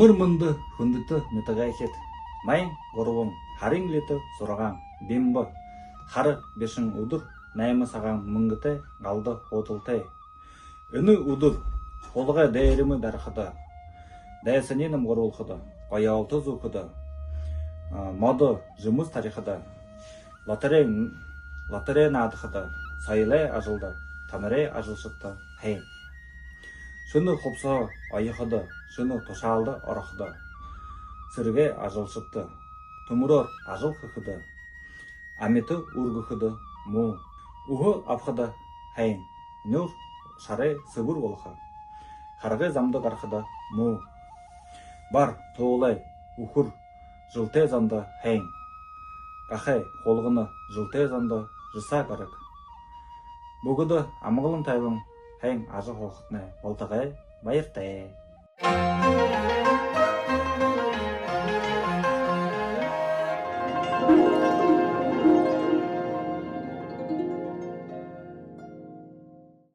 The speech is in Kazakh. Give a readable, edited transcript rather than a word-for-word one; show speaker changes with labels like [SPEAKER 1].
[SPEAKER 1] Мөр мөнді хүндіті нүтігайхет. Майн ғұруын харин леті сұраған бембі. Хары бешін ұдыр наймы саған мұңгытай қалды отылтай. Үні ұдыр қолға дәйірімі дәрқыды. Дәйсіненім ғұрулқыды. Қаяулты зұқыды. Моды жұмыс тарихыды. Лотерей надықыды. Сайылай ажылды. Тамырай ажылшықты. Хейн. Шыны құпсы айықыды. Шыны тұшалды орықыды. Сірге ажылшықты. Тұмырыр ажыл қықыды. Аметі ұрғықыды. Му. Ухы апқыды. Хейн. Нүр шарай сыбыр олқы. Қарғы замды қарқыды. Му. Бар тоғылай. Ухыр. Жылтай занды. Хейн. Қақай қолғыны жылтай занды. Жыса қарық. Бұғыды амығылын тайлың. Хейн ажы қолқытны. Болтағай байыртай.